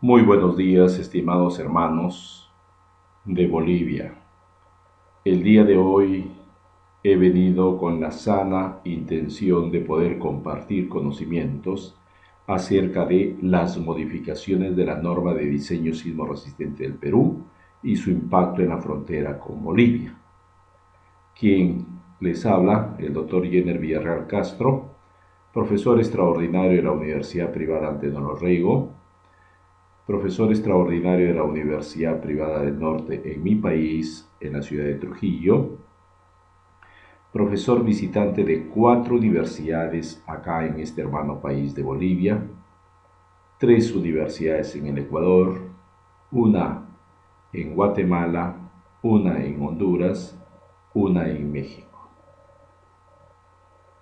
Muy buenos días, estimados hermanos de Bolivia. El día de hoy he venido con la sana intención de poder compartir conocimientos acerca de las modificaciones de la norma de diseño sismo resistente del Perú y su impacto en la frontera con Bolivia. Quien les habla, el doctor Jenner Villarreal Castro, profesor extraordinario de la Universidad Privada Antenor Orrego, profesor extraordinario de la Universidad Privada del Norte en mi país, en la ciudad de Trujillo, profesor visitante de 4 universidades acá en este hermano país de Bolivia, 3 universidades en el Ecuador, una en Guatemala, una en Honduras, una en México.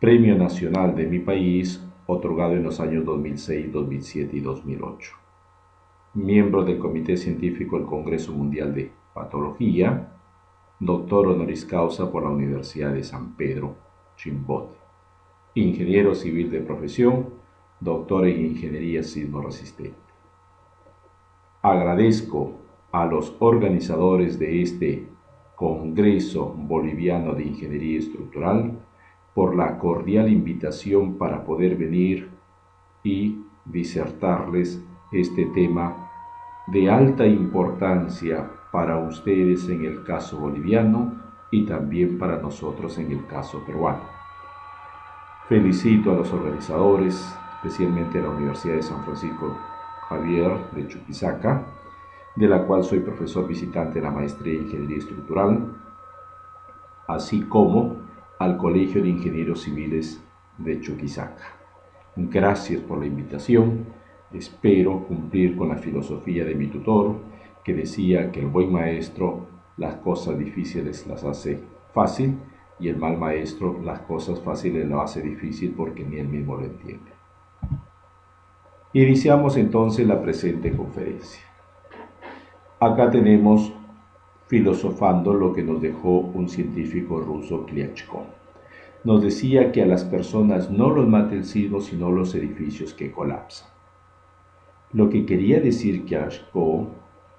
Premio Nacional de mi país, otorgado en los años 2006, 2007 y 2008. Miembro del Comité Científico del Congreso Mundial de Patología, doctor honoris causa por la Universidad de San Pedro, Chimbote, ingeniero civil de profesión, doctor en Ingeniería Sismo Resistente. Agradezco a los organizadores de este Congreso Boliviano de Ingeniería Estructural por la cordial invitación para poder venir y disertarles este tema de alta importancia para ustedes en el caso boliviano y también para nosotros en el caso peruano. Felicito a los organizadores, especialmente a la Universidad de San Francisco Javier de Chuquisaca, de la cual soy profesor visitante en la maestría en Ingeniería Estructural, así como al Colegio de Ingenieros Civiles de Chuquisaca. Gracias por la invitación. Espero cumplir con la filosofía de mi tutor, que decía que el buen maestro las cosas difíciles las hace fácil y el mal maestro las cosas fáciles lo hace difícil porque ni él mismo lo entiende. Iniciamos entonces la presente conferencia. Acá tenemos filosofando lo que nos dejó un científico ruso, Klyachkov. Nos decía que a las personas no los mata el sismo, sino los edificios que colapsan. Lo que quería decir Klyachkov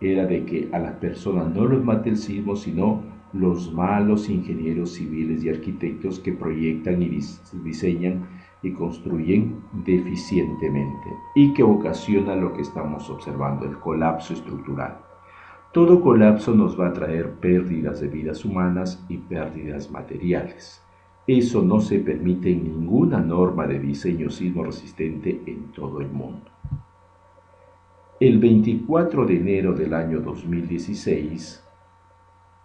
era de que a las personas no los mata el sismo, sino los malos ingenieros civiles y arquitectos que proyectan y diseñan y construyen deficientemente y que ocasiona lo que estamos observando, el colapso estructural. Todo colapso nos va a traer pérdidas de vidas humanas y pérdidas materiales. Eso no se permite en ninguna norma de diseño sismo resistente en todo el mundo. El 24 de enero del año 2016,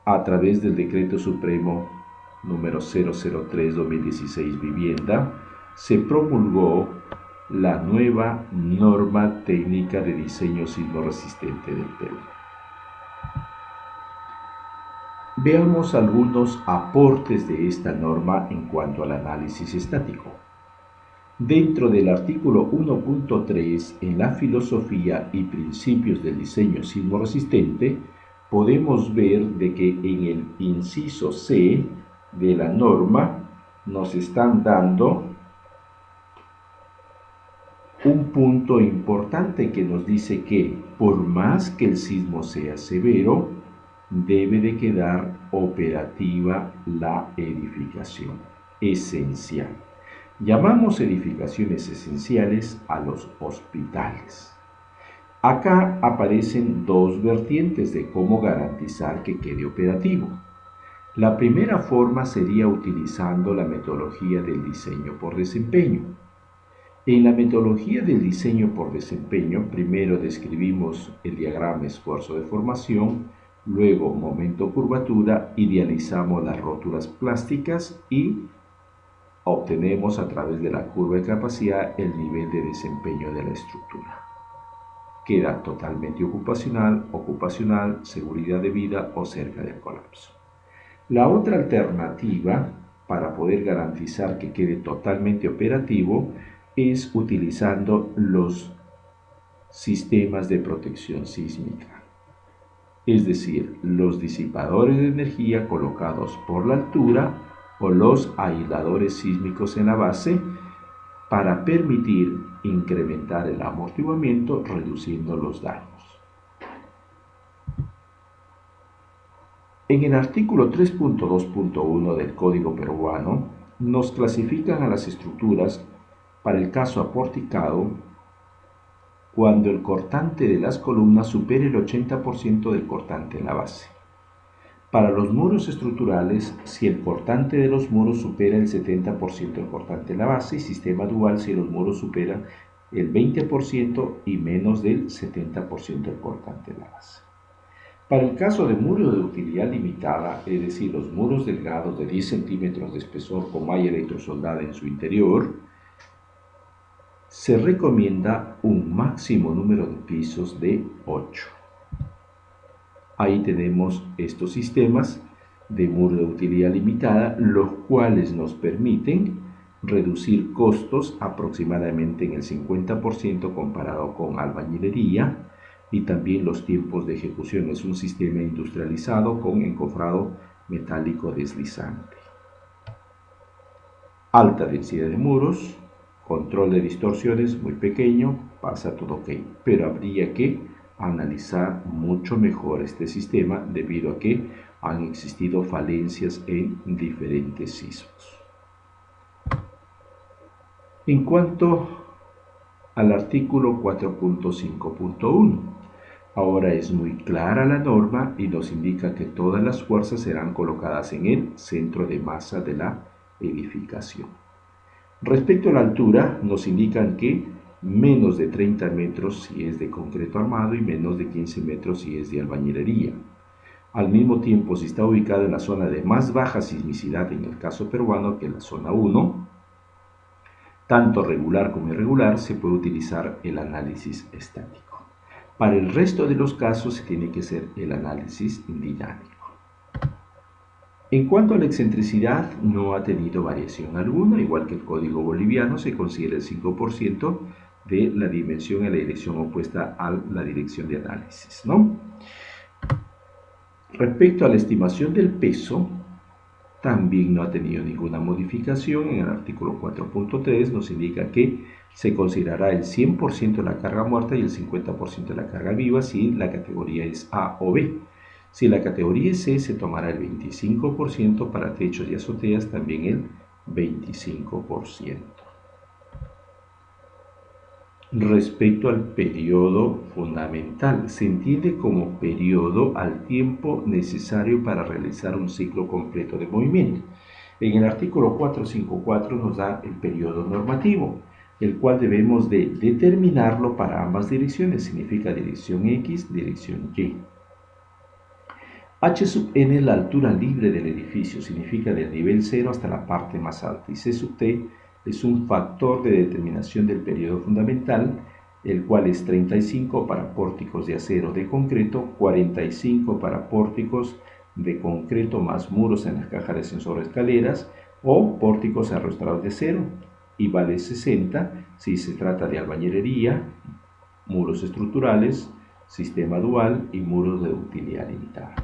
a través del Decreto Supremo número 003-2016 Vivienda, se promulgó la nueva norma técnica de diseño sismo resistente del Perú. Veamos algunos aportes de esta norma en cuanto al análisis estático. Dentro del artículo 1.3, en la filosofía y principios del diseño sismo resistente, podemos ver de que en el inciso C de la norma nos están dando un punto importante que nos dice que por más que el sismo sea severo, debe de quedar operativa la edificación esencial. Llamamos edificaciones esenciales a los hospitales. Acá aparecen dos vertientes de cómo garantizar que quede operativo. La primera forma sería utilizando la metodología del diseño por desempeño. En la metodología del diseño por desempeño, primero describimos el diagrama esfuerzo-deformación, luego momento-curvatura, idealizamos las rótulas plásticas y obtenemos a través de la curva de capacidad el nivel de desempeño de la estructura. Queda totalmente ocupacional, seguridad de vida o cerca del colapso. La otra alternativa para poder garantizar que quede totalmente operativo es utilizando los sistemas de protección sísmica, es decir, los disipadores de energía colocados por la altura o los aisladores sísmicos en la base para permitir incrementar el amortiguamiento reduciendo los daños. En el artículo 3.2.1 del Código Peruano nos clasifican a las estructuras para el caso aporticado cuando el cortante de las columnas supere el 80% del cortante en la base. Para los muros estructurales, si el cortante de los muros supera el 70% del cortante en la base, y sistema dual si los muros superan el 20% y menos del 70% del cortante en la base. Para el caso de muro de utilidad limitada, es decir, los muros delgados de 10 centímetros de espesor con malla electrosoldada en su interior, se recomienda un máximo número de pisos de 8. Ahí tenemos estos sistemas de muro de utilidad limitada, los cuales nos permiten reducir costos aproximadamente en el 50% comparado con albañilería, y también los tiempos de ejecución. Es un sistema industrializado con encofrado metálico deslizante. Alta densidad de muros, control de distorsiones muy pequeño, pasa todo ok, pero habría que analizar mucho mejor este sistema debido a que han existido falencias en diferentes sismos. En cuanto al artículo 4.5.1, ahora es muy clara la norma y nos indica que todas las fuerzas serán colocadas en el centro de masa de la edificación. Respecto a la altura, nos indican que menos de 30 metros si es de concreto armado y menos de 15 metros si es de albañilería. Al mismo tiempo, si está ubicado en la zona de más baja sismicidad, en el caso peruano, que es la zona 1, tanto regular como irregular, se puede utilizar el análisis estático. Para el resto de los casos se tiene que hacer el análisis dinámico. En cuanto a la excentricidad, no ha tenido variación alguna, igual que el código boliviano, se considera el 5% de la dimensión en la dirección opuesta a la dirección de análisis, ¿no? Respecto a la estimación del peso, también no ha tenido ninguna modificación. En el artículo 4.3 nos indica que se considerará el 100% de la carga muerta y el 50% de la carga viva si la categoría es A o B. Si la categoría es C, se tomará el 25%, para techos y azoteas también el 25%. Respecto al periodo fundamental, se entiende como periodo al tiempo necesario para realizar un ciclo completo de movimiento. En el artículo 454 nos da el periodo normativo, el cual debemos de determinarlo para ambas direcciones, significa dirección X, dirección Y. H sub n es la altura libre del edificio, significa del nivel 0 hasta la parte más alta, y C sub t es un factor de determinación del periodo fundamental, el cual es 35 para pórticos de acero de concreto, 45 para pórticos de concreto más muros en las cajas de ascensor o escaleras, o pórticos arrostrados de acero, y vale 60 si se trata de albañilería, muros estructurales, sistema dual y muros de utilidad limitada.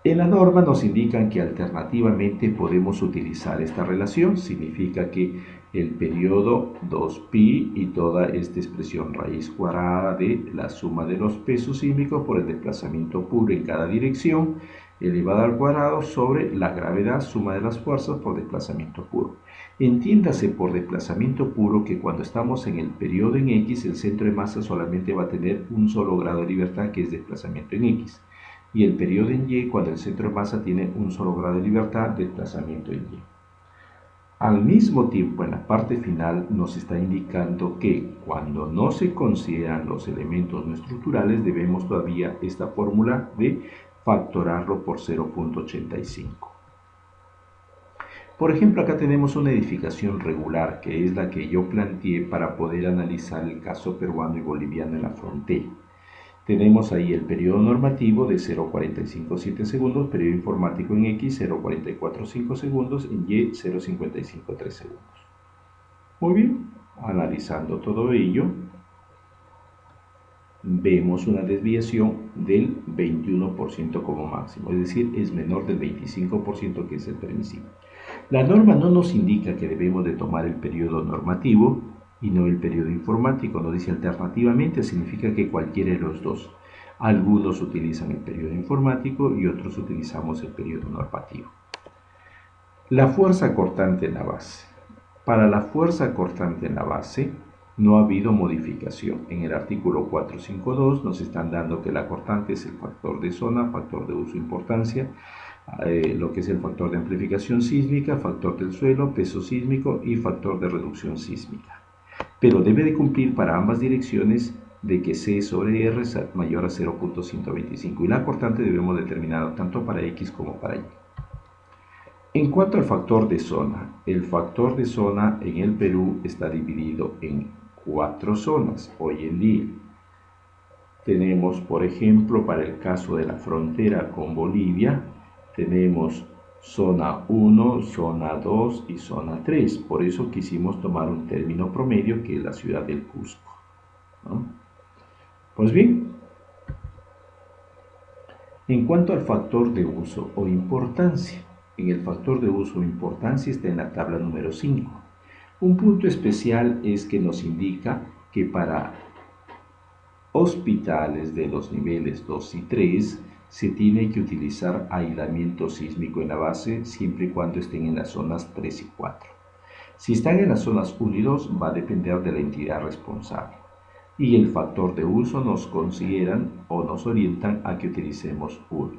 En la norma nos indican que alternativamente podemos utilizar esta relación, significa que el periodo 2pi y toda esta expresión raíz cuadrada de la suma de los pesos sísmicos por el desplazamiento puro en cada dirección elevado al cuadrado sobre la gravedad suma de las fuerzas por desplazamiento puro. Entiéndase por desplazamiento puro que cuando estamos en el periodo en X, el centro de masa solamente va a tener un solo grado de libertad, que es desplazamiento en X. Y el periodo en Y, cuando el centro de masa tiene un solo grado de libertad, desplazamiento en Y. Al mismo tiempo, en la parte final nos está indicando que cuando no se consideran los elementos no estructurales, debemos todavía esta fórmula de factorarlo por 0.85. Por ejemplo, acá tenemos una edificación regular, que es la que yo planteé para poder analizar el caso peruano y boliviano en la frontera. Tenemos ahí el periodo normativo de 0.457 segundos, periodo informático en X 0.445 segundos, en Y 0.553 segundos. Muy bien, analizando todo ello, vemos una desviación del 21% como máximo, es decir, es menor del 25% que es el permisible. La norma no nos indica que debemos de tomar el periodo normativo, y no el periodo informático. Nos dice alternativamente, significa que cualquiera de los dos. Algunos utilizan el periodo informático y otros utilizamos el periodo normativo. La fuerza cortante en la base. Para la fuerza cortante en la base no ha habido modificación. En el artículo 452 nos están dando que la cortante es el factor de zona, factor de uso e importancia, lo que es el factor de amplificación sísmica, factor del suelo, peso sísmico y factor de reducción sísmica. Pero debe de cumplir para ambas direcciones de que C sobre R es mayor a 0.125 y la cortante debemos determinar tanto para X como para Y. En cuanto al factor de zona, el factor de zona en el Perú está dividido en 4 zonas hoy en día. Tenemos, por ejemplo, para el caso de la frontera con Bolivia, tenemos zona 1, zona 2 y zona 3. Por eso quisimos tomar un término promedio que es la ciudad del Cusco, ¿no? Pues bien, en cuanto al factor de uso o importancia, en el factor de uso o importancia está en la tabla número 5. Un punto especial es que nos indica que para hospitales de los niveles 2 y 3 se tiene que utilizar aislamiento sísmico en la base siempre y cuando estén en las zonas 3 y 4. Si están en las zonas 1 y 2 va a depender de la entidad responsable. Y el factor de uso nos consideran o nos orientan a que utilicemos 1.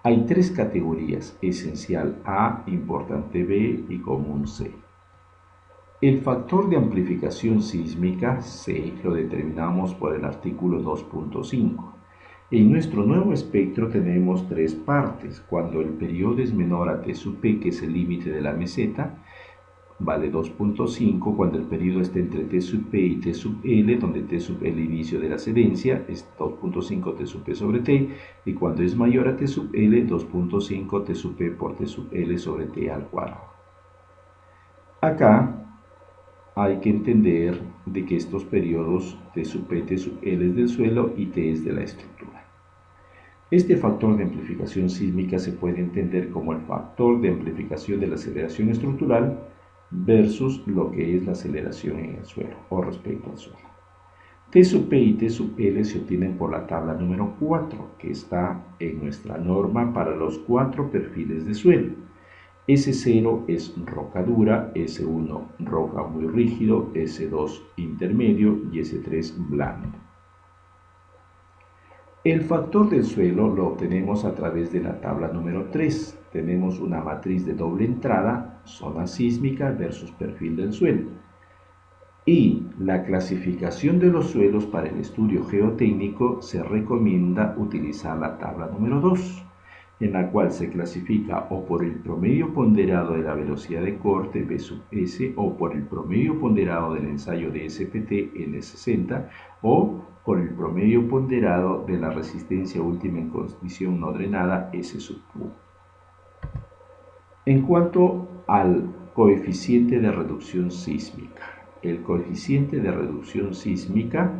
Hay 3 categorías, esencial A, importante B y común C. El factor de amplificación sísmica C lo determinamos por el artículo 2.5. En nuestro nuevo espectro tenemos 3 partes. Cuando el periodo es menor a T sub P, que es el límite de la meseta, vale 2.5. Cuando el periodo está entre T sub P y T sub L, donde T sub L el inicio de la cedencia, es 2.5 T sub P sobre T, y cuando es mayor a T sub L, 2.5 T sub P por T sub L sobre T al cuadrado. Acá hay que entender de que estos periodos T sub P, T sub L es del suelo y T es de la estructura. Este factor de amplificación sísmica se puede entender como el factor de amplificación de la aceleración estructural versus lo que es la aceleración en el suelo o respecto al suelo. T sub P y T sub L se obtienen por la tabla número 4, que está en nuestra norma para los 4 perfiles de suelo. S0 es roca dura, S1 roca muy rígido, S2 intermedio y S3 blando. El factor del suelo lo obtenemos a través de la tabla número 3. Tenemos una matriz de doble entrada, zona sísmica versus perfil del suelo. Y la clasificación de los suelos para el estudio geotécnico se recomienda utilizar la tabla número 2, en la cual se clasifica o por el promedio ponderado de la velocidad de corte B sub S o por el promedio ponderado del ensayo de SPT N60 o por el promedio ponderado de la resistencia última en condición no drenada S sub Q. En cuanto al coeficiente de reducción sísmica, el coeficiente de reducción sísmica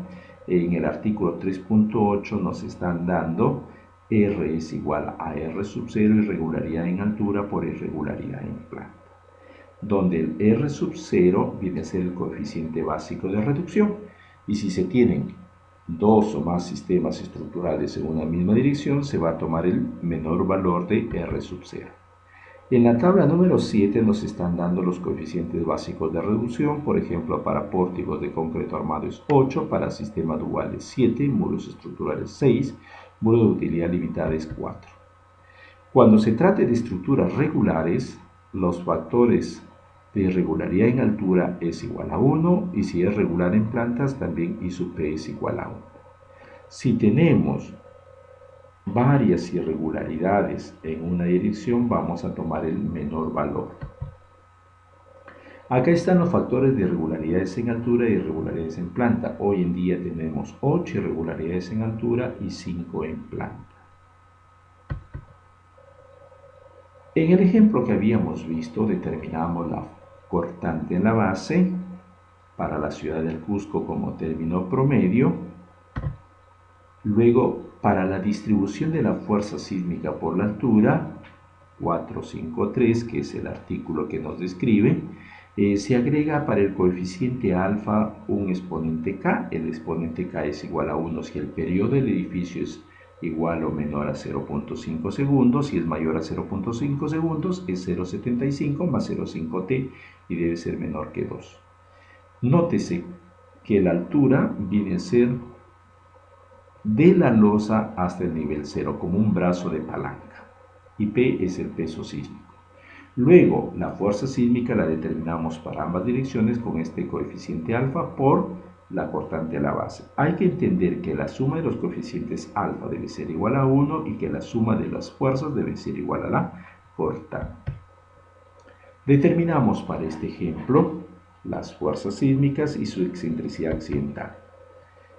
en el artículo 3.8 nos están dando R es igual a R sub 0, irregularidad en altura por irregularidad en planta, donde el R sub 0 viene a ser el coeficiente básico de reducción, y si se tienen 2 o más sistemas estructurales en una misma dirección, se va a tomar el menor valor de R sub 0. En la tabla número 7 nos están dando los coeficientes básicos de reducción, por ejemplo, para pórticos de concreto armado es 8, para sistemas duales 7, muros estructurales 6, muro de utilidad limitada es 4. Cuando se trate de estructuras regulares, los factores de irregularidad en altura es igual a 1 y si es regular en plantas también I sub P es igual a 1. Si tenemos varias irregularidades en una dirección, vamos a tomar el menor valor. Acá están los factores de irregularidades en altura y irregularidades en planta. Hoy en día tenemos 8 irregularidades en altura y 5 en planta. En el ejemplo que habíamos visto, determinamos la cortante en la base para la ciudad del Cusco como término promedio. Luego, para la distribución de la fuerza sísmica por la altura, 453, que es el artículo que nos describe, Se agrega para el coeficiente alfa un exponente k. El exponente k es igual a 1 si el periodo del edificio es igual o menor a 0.5 segundos. Si es mayor a 0.5 segundos es 0.75 más 0.5t y debe ser menor que 2. Nótese que la altura viene a ser de la losa hasta el nivel 0, como un brazo de palanca, y P es el peso sísmico. Luego, la fuerza sísmica la determinamos para ambas direcciones con este coeficiente alfa por la cortante a la base. Hay que entender que la suma de los coeficientes alfa debe ser igual a 1 y que la suma de las fuerzas debe ser igual a la cortante. Determinamos para este ejemplo las fuerzas sísmicas y su excentricidad accidental.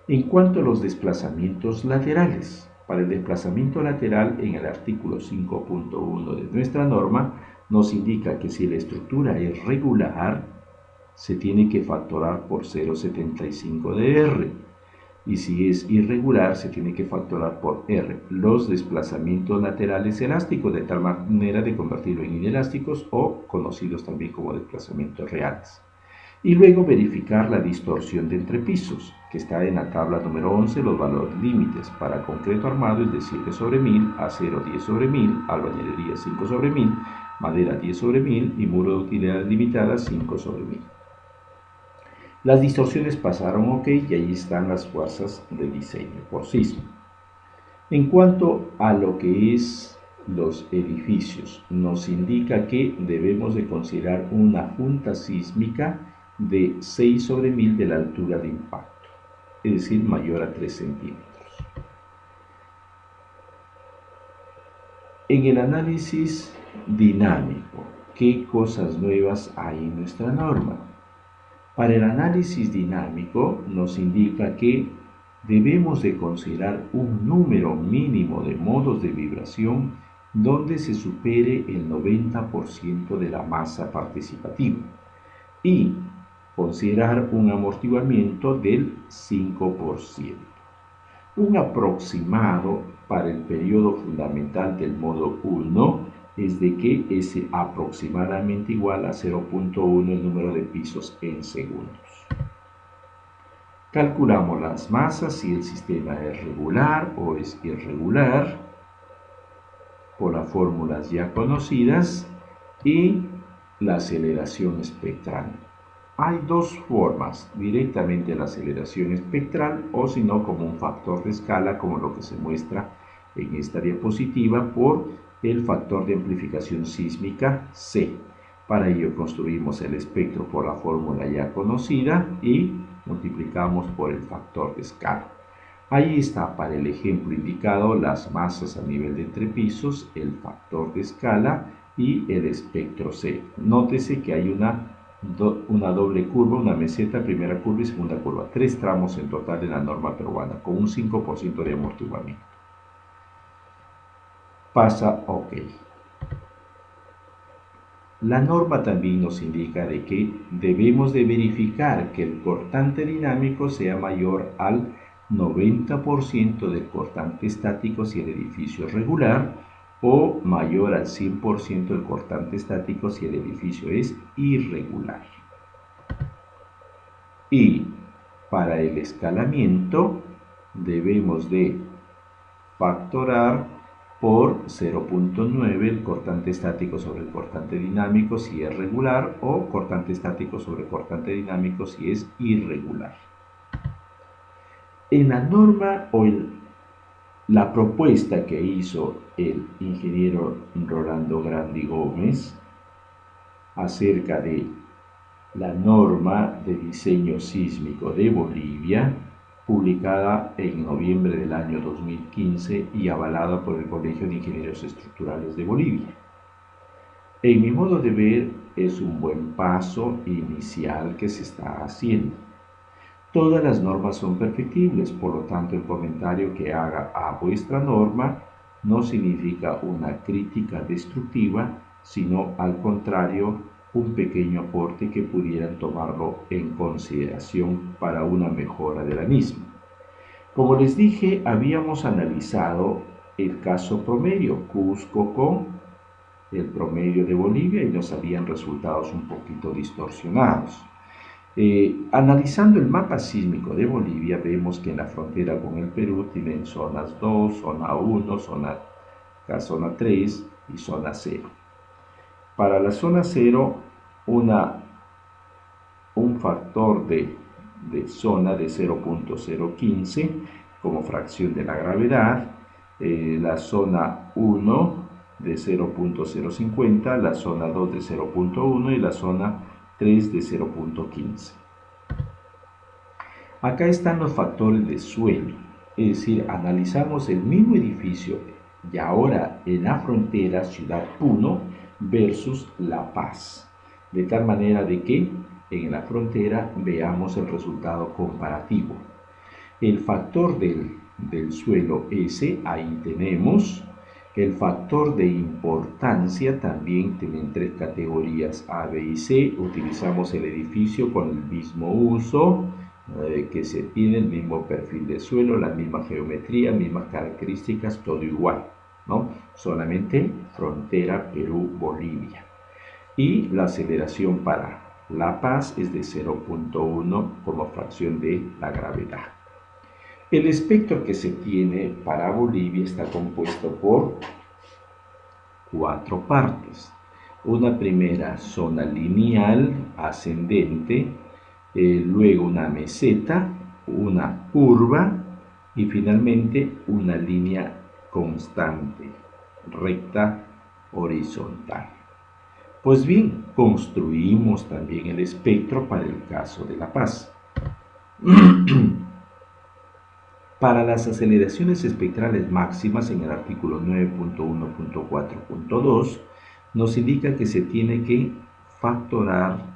En cuanto a los desplazamientos laterales, para el desplazamiento lateral en el artículo 5.1 de nuestra norma nos indica que si la estructura es regular, se tiene que factorar por 0.75 de R, y si es irregular, se tiene que factorar por R los desplazamientos laterales elásticos, de tal manera de convertirlo en inelásticos o conocidos también como desplazamientos reales. Y luego verificar la distorsión de entrepisos, que está en la tabla número 11, los valores límites. Para concreto armado es de 7 sobre 1000, acero 10 sobre 1000, albañilería 5 sobre 1000, madera 10 sobre 1000 y muro de utilidades limitadas 5 sobre 1000. Las distorsiones pasaron ok y ahí están las fuerzas de diseño por sismo. En cuanto a lo que es los edificios, nos indica que debemos de considerar una junta sísmica de 6 sobre 1000 de la altura de impacto, es decir, mayor a 3 centímetros. En el análisis dinámico, ¿qué cosas nuevas hay en nuestra norma? Para el análisis dinámico nos indica que debemos de considerar un número mínimo de modos de vibración donde se supere el 90% de la masa participativa y considerar un amortiguamiento del 5%. Un aproximado para el periodo fundamental del modo 1 es de que es aproximadamente igual a 0.1 el número de pisos en segundos. Calculamos las masas si el sistema es regular o es irregular por las fórmulas ya conocidas y la aceleración espectral. Hay dos formas, directamente la aceleración espectral o si no como un factor de escala como lo que se muestra en esta diapositiva por el factor de amplificación sísmica C. Para ello construimos el espectro por la fórmula ya conocida y multiplicamos por el factor de escala. Ahí está para el ejemplo indicado las masas a nivel de entrepisos, el factor de escala y el espectro C. Nótese que hay una doble curva, una meseta, primera curva y segunda curva. 3 tramos en total de la norma peruana con un 5% de amortiguamiento. Pasa OK. La norma también nos indica de que debemos de verificar que el cortante dinámico sea mayor al 90% del cortante estático si el edificio es regular o mayor al 100% del cortante estático si el edificio es irregular. Y para el escalamiento debemos de factorar por 0.9 el cortante estático sobre el cortante dinámico si es regular o cortante estático sobre cortante dinámico si es irregular. En la norma o la propuesta que hizo el ingeniero Rolando Grandi Gómez acerca de la norma de diseño sísmico de Bolivia, publicada en noviembre del año 2015 y avalada por el Colegio de Ingenieros Estructurales de Bolivia. En mi modo de ver, es un buen paso inicial que se está haciendo. Todas las normas son perfectibles, por lo tanto el comentario que haga a vuestra norma no significa una crítica destructiva, sino al contrario, un pequeño aporte que pudieran tomarlo en consideración para una mejora de la misma. Como les dije, habíamos analizado el caso promedio, Cusco con el promedio de Bolivia y nos salían resultados un poquito distorsionados. Analizando el mapa sísmico de Bolivia, vemos que en la frontera con el Perú tienen zonas 2, zona 1, zona 3 y zona 0. Para la zona 0, un factor de zona de 0.015 como fracción de la gravedad, la zona 1 de 0.050, la zona 2 de 0.1 y la zona 3 de 0.15. Acá están los factores de suelo, es decir, analizamos el mismo edificio y ahora en la frontera Ciudad Puno versus La Paz, de tal manera de que en la frontera veamos el resultado comparativo. El factor del suelo S, ahí tenemos. El factor de importancia también tienen 3 categorías A, B y C. Utilizamos el edificio con el mismo uso que se tiene, el mismo perfil de suelo, la misma geometría, mismas características, todo igual, ¿no? Solamente frontera Perú-Bolivia. Y la aceleración para La Paz es de 0.1 como fracción de la gravedad. El espectro que se tiene para Bolivia está compuesto por 4 partes. Una primera zona lineal ascendente, luego una meseta, una curva y finalmente una línea constante, recta, horizontal. Pues bien, construimos también el espectro para el caso de La Paz. Para las aceleraciones espectrales máximas en el artículo 9.1.4.2 nos indica que se tiene que factorar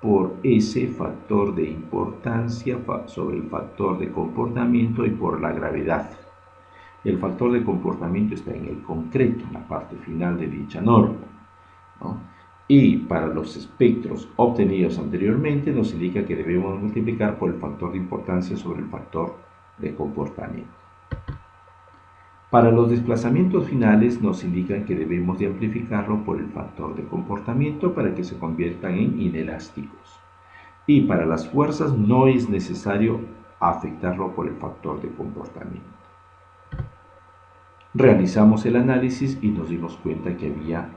por ese factor de importancia sobre el factor de comportamiento y por la gravedad. El factor de comportamiento está en el concreto, en la parte final de dicha norma, ¿no? Y para los espectros obtenidos anteriormente nos indica que debemos multiplicar por el factor de importancia sobre el factor de comportamiento. Para los desplazamientos finales nos indican que debemos de amplificarlo por el factor de comportamiento para que se conviertan en inelásticos. Y para las fuerzas no es necesario afectarlo por el factor de comportamiento. Realizamos el análisis y nos dimos cuenta que había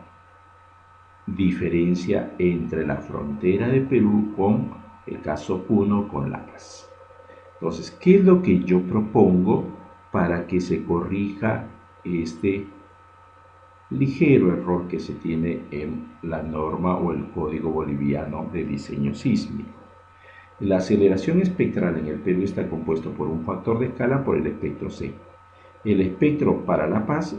diferencia entre la frontera de Perú con el caso Puno con La Paz. Entonces, ¿qué es lo que yo propongo para que se corrija este ligero error que se tiene en la norma o el código boliviano de diseño sísmico? La aceleración espectral en el Perú está compuesto por un factor de escala por el espectro C. El espectro para La Paz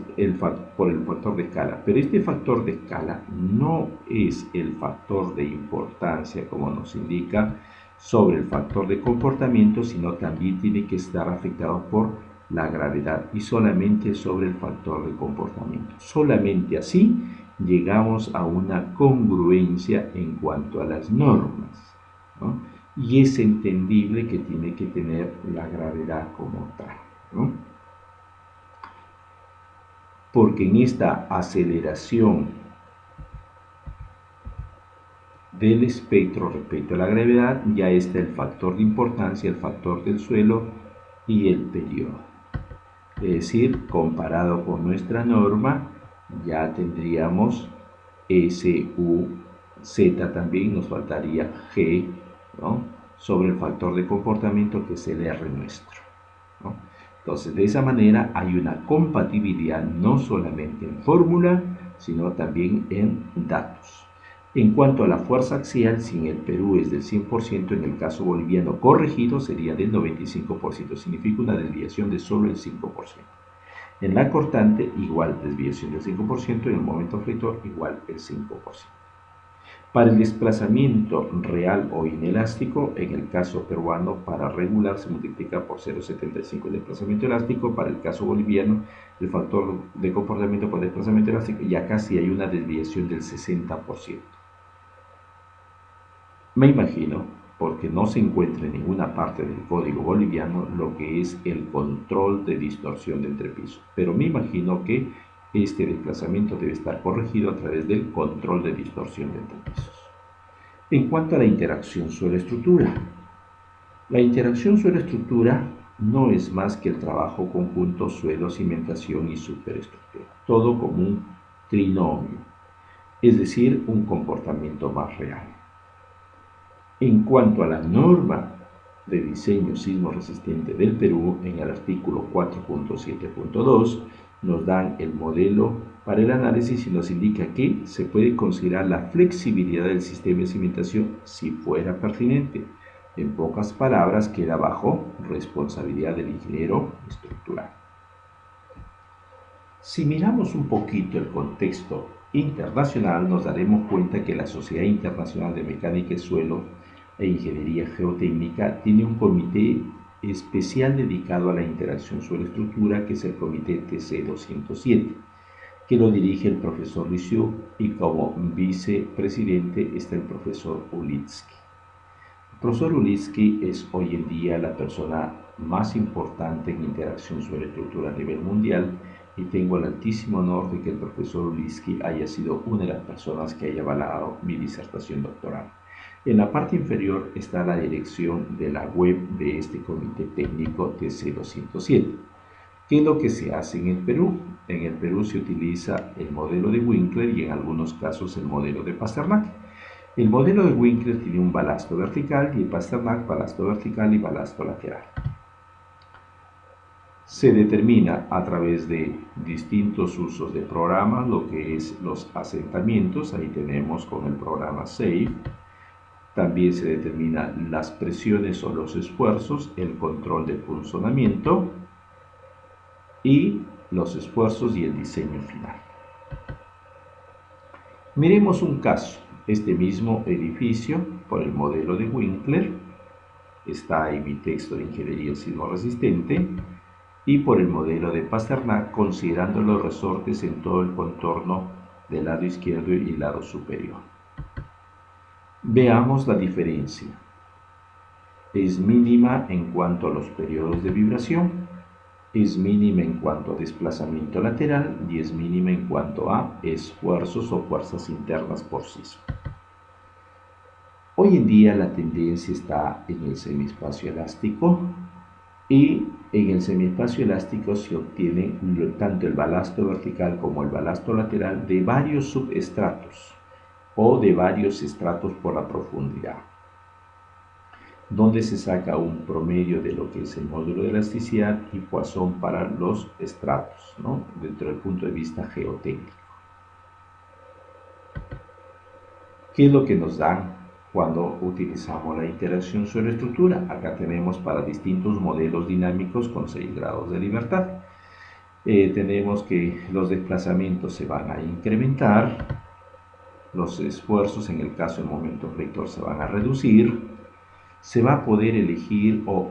por el factor de escala, pero este factor de escala no es el factor de importancia como nos indica sobre el factor de comportamiento, sino también tiene que estar afectado por la gravedad y solamente sobre el factor de comportamiento. Solamente así llegamos a una congruencia en cuanto a las normas, ¿no? Y es entendible que tiene que tener la gravedad como tal, ¿no? Porque en esta aceleración del espectro respecto a la gravedad ya está el factor de importancia, el factor del suelo y el periodo. Es decir, comparado con nuestra norma, ya tendríamos S, U, Z también, nos faltaría G, ¿no? Sobre el factor de comportamiento que es el R nuestro, ¿no? Entonces, de esa manera hay una compatibilidad no solamente en fórmula, sino también en datos. En cuanto a la fuerza axial, si en el Perú es del 100%, en el caso boliviano corregido sería del 95%, significa una desviación de solo el 5%. En la cortante, igual desviación del 5%, en el momento flector, igual el 5%. Para el desplazamiento real o inelástico, en el caso peruano, para regular se multiplica por 0,75 el desplazamiento elástico. Para el caso boliviano, el factor de comportamiento por desplazamiento elástico, ya casi hay una desviación del 60%. Me imagino, porque no se encuentra en ninguna parte del código boliviano, lo que es el control de distorsión de entrepiso. Pero me imagino que Este desplazamiento debe estar corregido a través del control de distorsión de entrepisos. En cuanto a la interacción suelo-estructura, la interacción suelo-estructura no es más que el trabajo conjunto suelo, cimentación y superestructura, todo como un trinomio, es decir, un comportamiento más real. En cuanto a la norma de diseño sismo resistente del Perú, en el artículo 4.7.2 nos dan el modelo para el análisis y nos indica que se puede considerar la flexibilidad del sistema de cimentación si fuera pertinente. En pocas palabras, queda bajo responsabilidad del ingeniero estructural. Si miramos un poquito el contexto internacional, nos daremos cuenta que la Sociedad Internacional de Mecánica y Suelo e Ingeniería Geotécnica tiene un comité especial dedicado a la interacción suelo-estructura, que es el comité TC207, que lo dirige el profesor Lisieux, y como vicepresidente está el profesor Ulitsky. El profesor Ulitsky es hoy en día la persona más importante en interacción suelo-estructura a nivel mundial, y tengo el altísimo honor de que el profesor Ulitsky haya sido una de las personas que haya avalado mi disertación doctoral. En la parte inferior está la dirección de la web de este comité técnico TC207. ¿Qué es lo que se hace en el Perú? En el Perú se utiliza el modelo de Winkler y en algunos casos el modelo de Pasternak. El modelo de Winkler tiene un balasto vertical y el Pasternak balasto vertical y balasto lateral. Se determina a través de distintos usos de programas lo que es los asentamientos. Ahí tenemos con el programa SAFE. También se determinan las presiones o los esfuerzos, el control de punzonamiento y los esfuerzos y el diseño final. Miremos un caso. Este mismo edificio, por el modelo de Winkler, está en mi texto de Ingeniería Sismo Resistente, y por el modelo de Pasternak, considerando los resortes en todo el contorno del lado izquierdo y lado superior. Veamos la diferencia. Es mínima en cuanto a los periodos de vibración, es mínima en cuanto a desplazamiento lateral y es mínima en cuanto a esfuerzos o fuerzas internas por sismo. Hoy en día la tendencia está en el semiespacio elástico, y en el semiespacio elástico se obtiene tanto el balasto vertical como el balasto lateral de varios subestratos o de varios estratos por la profundidad, donde se saca un promedio de lo que es el módulo de elasticidad y Poisson para los estratos, ¿no?, dentro del punto de vista geotécnico. ¿Qué es lo que nos dan cuando utilizamos la interacción suelo-estructura? Acá tenemos para distintos modelos dinámicos con 6 grados de libertad. Tenemos que los desplazamientos se van a incrementar, los esfuerzos en el caso del momento flector se van a reducir, se va a poder elegir, o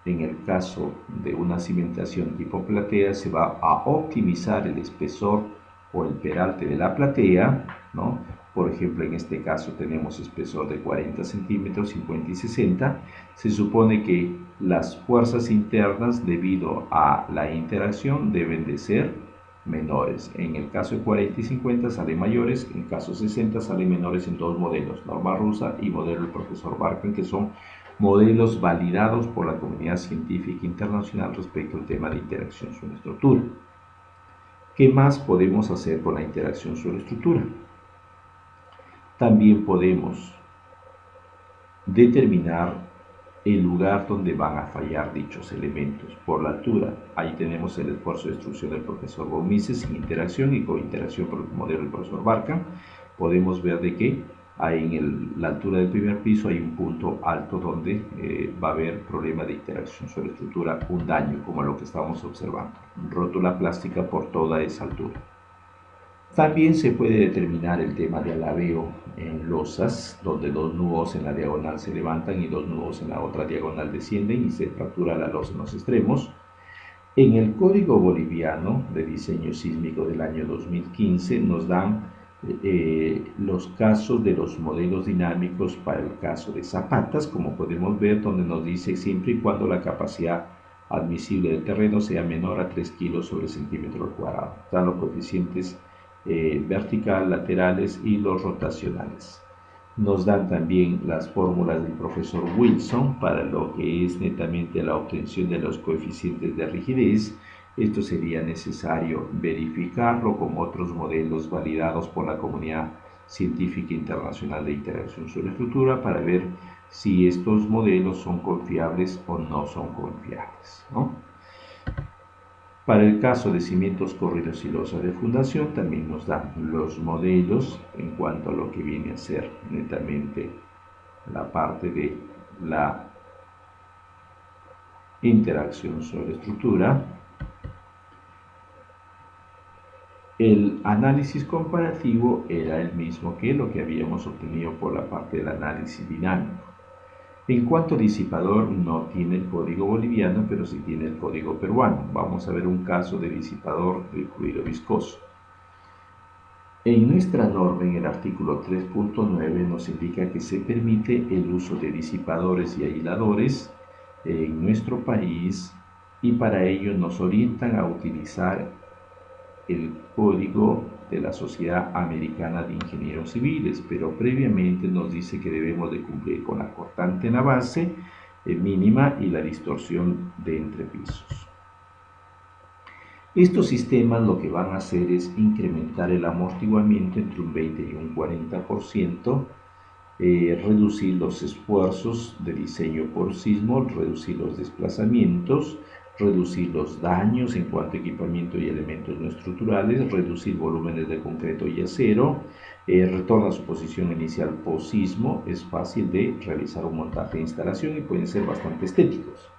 en el caso de una cimentación tipo platea, se va a optimizar el espesor o el peralte de la platea, ¿no? Por ejemplo, en este caso tenemos espesor de 40 centímetros, 50 y 60. Se supone que las fuerzas internas, debido a la interacción, deben de ser menores. En el caso de 40 y 50 salen mayores, en el caso de 60 salen menores en dos modelos, norma rusa y modelo del profesor Barkan, que son modelos validados por la comunidad científica internacional respecto al tema de interacción suelo-estructura. ¿Qué más podemos hacer con la interacción suelo-estructura? También podemos determinar el lugar donde van a fallar dichos elementos por la altura. Ahí tenemos el esfuerzo de destrucción del profesor von Mises sin interacción y con interacción por el modelo del profesor Barkan. Podemos ver de que hay en la altura del primer piso hay un punto alto donde va a haber problema de interacción sobre estructura, un daño como lo que estamos observando, rótula plástica por toda esa altura. También se puede determinar el tema de alabeo en losas, donde dos nudos en la diagonal se levantan y dos nudos en la otra diagonal descienden y se fractura la losa en los extremos. En el Código Boliviano de Diseño Sísmico del año 2015 nos dan los casos de los modelos dinámicos para el caso de zapatas, como podemos ver, donde nos dice siempre y cuando la capacidad admisible del terreno sea menor a 3 kilos sobre centímetro al cuadrado. Están los coeficientes vertical, laterales y los rotacionales. Nos dan también las fórmulas del profesor Wilson para lo que es netamente la obtención de los coeficientes de rigidez. Esto sería necesario verificarlo con otros modelos validados por la comunidad científica internacional de interacción sobre estructura para ver si estos modelos son confiables o no son confiables, ¿no? Para el caso de cimientos corridos y losa de fundación también nos dan los modelos en cuanto a lo que viene a ser netamente la parte de la interacción sobre estructura. El análisis comparativo era el mismo que lo que habíamos obtenido por la parte del análisis dinámico. En cuanto a disipador, no tiene el código boliviano, pero sí tiene el código peruano. Vamos a ver un caso de disipador de fluido viscoso. En nuestra norma, en el artículo 3.9, nos indica que se permite el uso de disipadores y aisladores en nuestro país y para ello nos orientan a utilizar el código de la Sociedad Americana de Ingenieros Civiles, pero previamente nos dice que debemos de cumplir con la cortante en la base mínima y la distorsión de entrepisos. Estos sistemas lo que van a hacer es incrementar el amortiguamiento entre un 20 y un 40%, reducir los esfuerzos de diseño por sismo, reducir los desplazamientos, reducir los daños en cuanto a equipamiento y elementos no estructurales, reducir volúmenes de concreto y acero, retorna a su posición inicial post-sismo, es fácil de realizar un montaje de instalación y pueden ser bastante estéticos.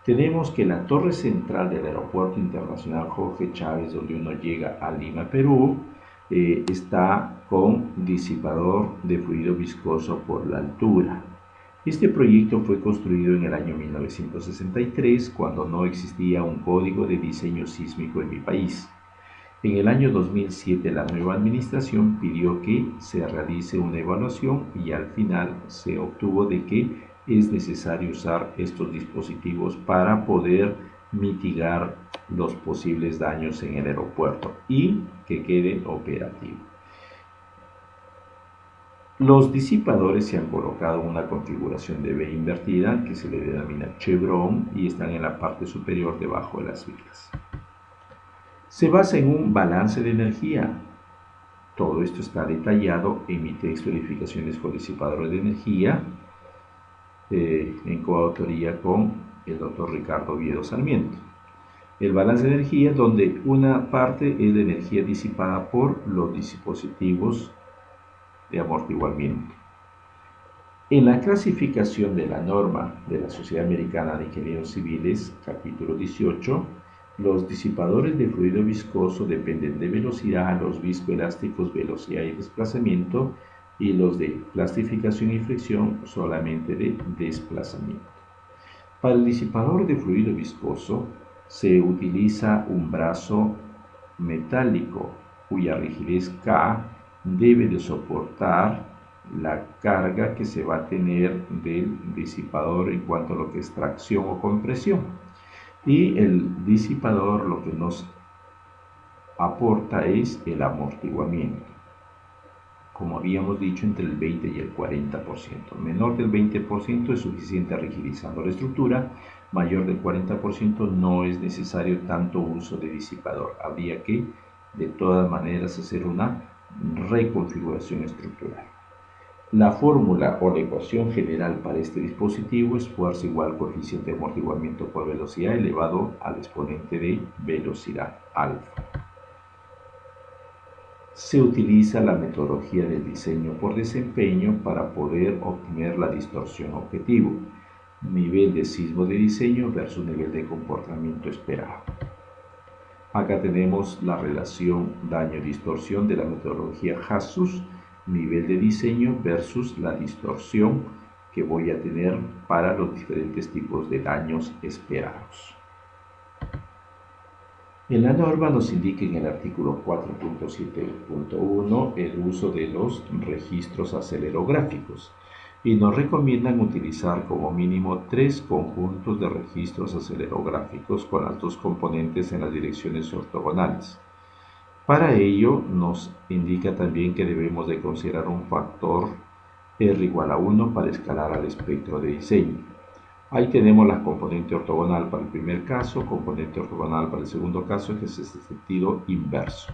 Tenemos que la torre central del Aeropuerto Internacional Jorge Chávez, donde uno llega a Lima, Perú, está con disipador de fluido viscoso por la altura. Este proyecto fue construido en el año 1963, cuando no existía un código de diseño sísmico en mi país. En el año 2007 la nueva administración pidió que se realice una evaluación y al final se obtuvo de que es necesario usar estos dispositivos para poder mitigar los posibles daños en el aeropuerto y que quede operativo. Los disipadores se han colocado en una configuración de V invertida que se le denomina chevron y están en la parte superior debajo de las vigas. Se basa en un balance de energía. Todo esto está detallado en mi texto de edificaciones con disipadores de energía, en coautoría con el doctor Ricardo Oviedo Sarmiento. El balance de energía, donde una parte es la energía disipada por los dispositivos de amortiguamiento. En la clasificación de la norma de la Sociedad Americana de Ingenieros Civiles, capítulo 18, los disipadores de fluido viscoso dependen de velocidad, los viscoelásticos velocidad y desplazamiento, y los de plastificación y fricción solamente de desplazamiento. Para el disipador de fluido viscoso se utiliza un brazo metálico cuya rigidez K debe de soportar la carga que se va a tener del disipador en cuanto a lo que es tracción o compresión. Y el disipador lo que nos aporta es el amortiguamiento, como habíamos dicho, entre el 20 y el 40%. Menor del 20% es suficiente rigidizando la estructura, mayor del 40% no es necesario tanto uso de disipador. Habría que, de todas maneras, hacer una reconfiguración estructural. La fórmula o la ecuación general para este dispositivo es fuerza igual coeficiente de amortiguamiento por velocidad elevado al exponente de velocidad alfa. Se utiliza la metodología del diseño por desempeño para poder obtener la distorsión objetivo, nivel de sismo de diseño versus nivel de comportamiento esperado. Acá tenemos la relación daño-distorsión de la metodología HASUS, nivel de diseño versus la distorsión que voy a tener para los diferentes tipos de daños esperados. En la norma nos indica en el artículo 4.7.1 el uso de los registros acelerográficos. y nos recomiendan utilizar como mínimo 3 conjuntos de registros acelerográficos con las dos componentes en las direcciones ortogonales. Para ello nos indica también que debemos de considerar un factor R igual a 1 para escalar al espectro de diseño. Ahí tenemos la componente ortogonal para el primer caso, componente ortogonal para el segundo caso, que es este sentido inverso.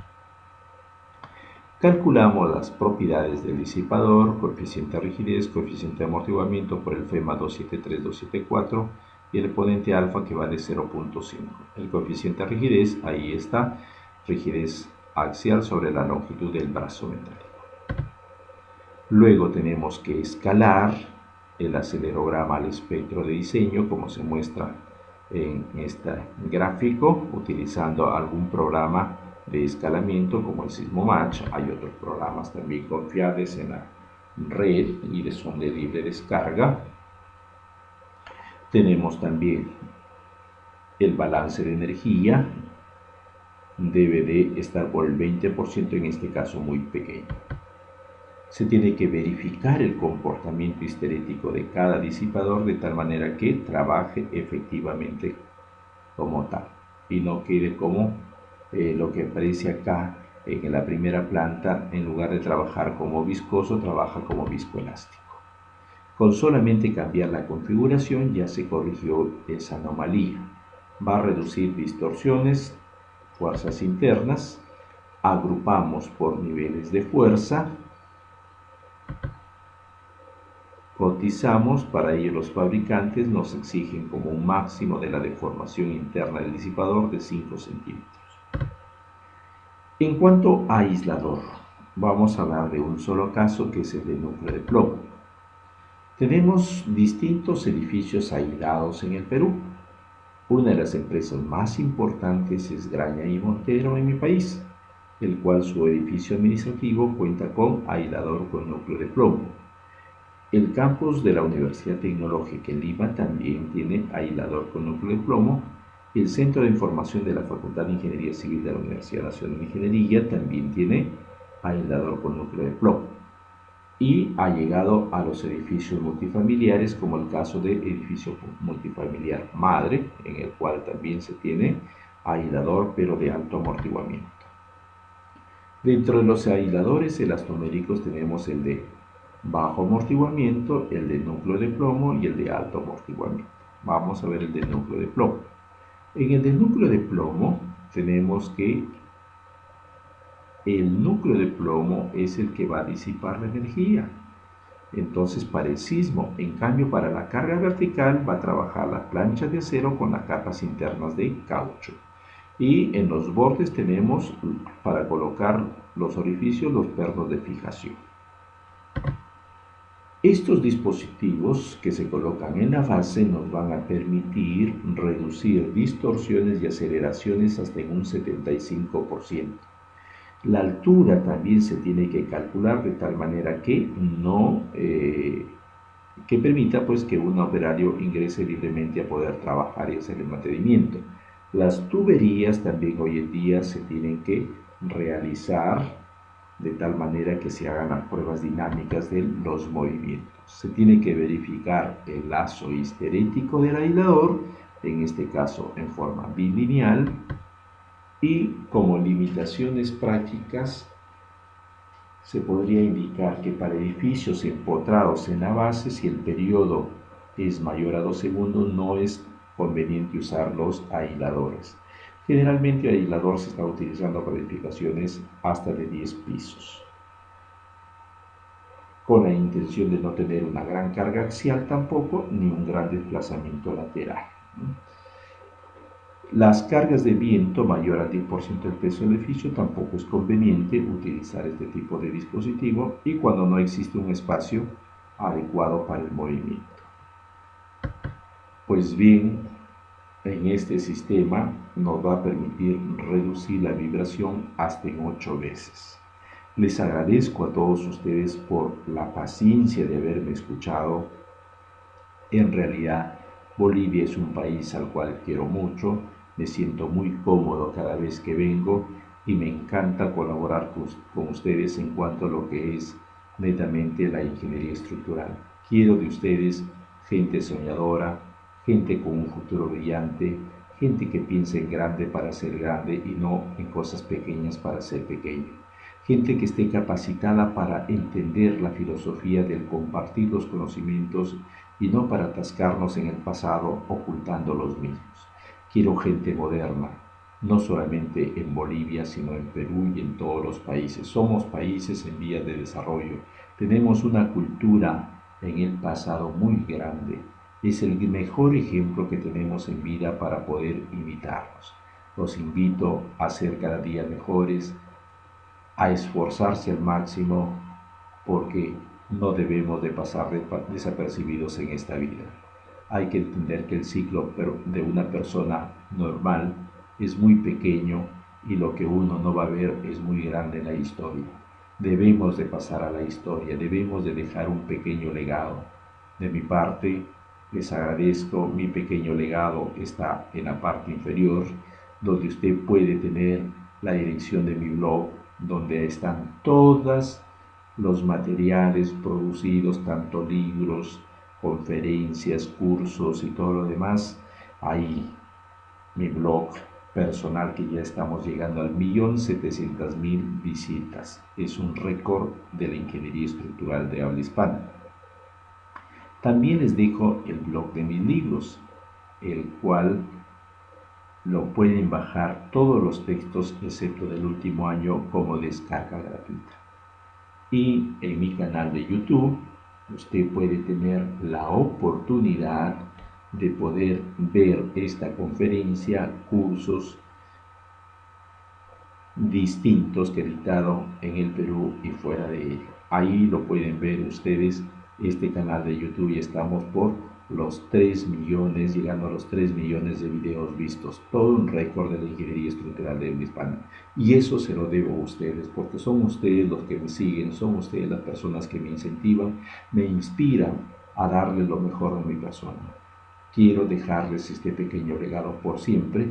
Calculamos las propiedades del disipador, coeficiente de rigidez, coeficiente de amortiguamiento por el FEMA 273-274 y el exponente alfa que vale 0.5. El coeficiente de rigidez, ahí está, rigidez axial sobre la longitud del brazo metálico. Luego tenemos que escalar el acelerograma al espectro de diseño, como se muestra en este gráfico, utilizando algún programa de escalamiento como el Sysmomatch. Hay otros programas también confiables en la red y son de libre descarga. Tenemos también el balance de energía, debe de estar por el 20%, en este caso muy pequeño. Se tiene que verificar el comportamiento histerético de cada disipador de tal manera que trabaje efectivamente como tal y no quede como lo que aparece acá en la primera planta. En lugar de trabajar como viscoso, trabaja como viscoelástico. Con solamente cambiar la configuración ya se corrigió esa anomalía. Va a reducir distorsiones, fuerzas internas. Agrupamos por niveles de fuerza. Cotizamos, para ello los fabricantes nos exigen como un máximo de la deformación interna del disipador de 5 centímetros. En cuanto a aislador, vamos a hablar de un solo caso, que es el de núcleo de plomo. Tenemos distintos edificios aislados en el Perú. Una de las empresas más importantes es Graña y Montero en mi país, el cual su edificio administrativo cuenta con aislador con núcleo de plomo. El campus de la Universidad Tecnológica en Lima también tiene aislador con núcleo de plomo. El Centro de Información de la Facultad de Ingeniería Civil de la Universidad Nacional de Ingeniería también tiene aislador con núcleo de plomo. Y ha llegado a los edificios multifamiliares, como el caso de edificio multifamiliar Madre, en el cual también se tiene aislador pero de alto amortiguamiento. Dentro de los aisladores elastoméricos tenemos el de bajo amortiguamiento, el de núcleo de plomo y el de alto amortiguamiento. Vamos a ver el de núcleo de plomo. En el de núcleo de plomo tenemos que el núcleo de plomo es el que va a disipar la energía. Entonces, para el sismo, en cambio, para la carga vertical va a trabajar la plancha de acero con las capas internas de caucho. Y en los bordes tenemos, para colocar los orificios, los pernos de fijación. Estos dispositivos que se colocan en la base nos van a permitir reducir distorsiones y aceleraciones hasta en un 75%. La altura también se tiene que calcular de tal manera que no que permita pues que un operario ingrese libremente a poder trabajar y hacer el mantenimiento. Las tuberías también hoy en día se tienen que realizar de tal manera que se hagan las pruebas dinámicas de los movimientos. Se tiene que verificar el lazo histerético del aislador, en este caso en forma bilineal, y como limitaciones prácticas se podría indicar que para edificios empotrados en la base, si el periodo es mayor a 2 segundos, no es conveniente usar los aisladores. Generalmente el aislador se está utilizando para edificaciones hasta de 10 pisos, con la intención de no tener una gran carga axial tampoco, ni un gran desplazamiento lateral. Las cargas de viento mayor al 10% del peso del edificio tampoco es conveniente utilizar este tipo de dispositivo, y cuando no existe un espacio adecuado para el movimiento. Pues bien, en este sistema nos va a permitir reducir la vibración hasta en 8 veces. Les agradezco a todos ustedes por la paciencia de haberme escuchado. En realidad, Bolivia es un país al cual quiero mucho, me siento muy cómodo cada vez que vengo y me encanta colaborar con ustedes en cuanto a lo que es netamente la ingeniería estructural. Quiero de ustedes gente soñadora, gente con un futuro brillante, gente que piense en grande para ser grande y no en cosas pequeñas para ser pequeño. Gente que esté capacitada para entender la filosofía del compartir los conocimientos y no para atascarnos en el pasado ocultando los mismos. Quiero gente moderna, no solamente en Bolivia, sino en Perú y en todos los países. Somos países en vías de desarrollo. Tenemos una cultura en el pasado muy grande. Es el mejor ejemplo que tenemos en vida para poder imitarnos. Los invito a ser cada día mejores, a esforzarse al máximo, porque no debemos de pasar desapercibidos en esta vida. Hay que entender que el ciclo de una persona normal es muy pequeño y lo que uno no va a ver es muy grande en la historia. Debemos de pasar a la historia, debemos de dejar un pequeño legado. De mi parte, les agradezco, mi pequeño legado está en la parte inferior, donde usted puede tener la dirección de mi blog, donde están todos los materiales producidos, tanto libros, conferencias, cursos y todo lo demás. Ahí mi blog personal, que ya estamos llegando al 1.700.000 visitas. Es un récord de la ingeniería estructural de habla hispana. También les dejo el blog de mis libros, el cual lo pueden bajar todos los textos excepto del último año como descarga gratuita. Y en mi canal de YouTube usted puede tener la oportunidad de poder ver esta conferencia, cursos distintos que he dictado en el Perú y fuera de él. Ahí lo pueden ver ustedes, este canal de YouTube, y estamos por los 3 millones, llegando a los 3 millones de videos vistos, todo un récord de la ingeniería estructural de habla hispana. Y eso se lo debo a ustedes, porque son ustedes los que me siguen, son ustedes las personas que me incentivan, me inspiran a darles lo mejor de mi persona. Quiero dejarles este pequeño legado por siempre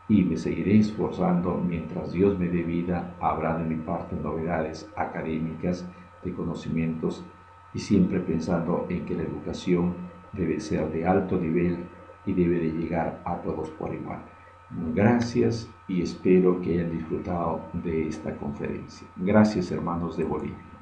y me seguiré esforzando mientras Dios me dé vida. Habrá de mi parte novedades académicas, de conocimientos, y siempre pensando en que la educación debe ser de alto nivel y debe de llegar a todos por igual. Gracias y espero que hayan disfrutado de esta conferencia. Gracias, hermanos de Bolivia.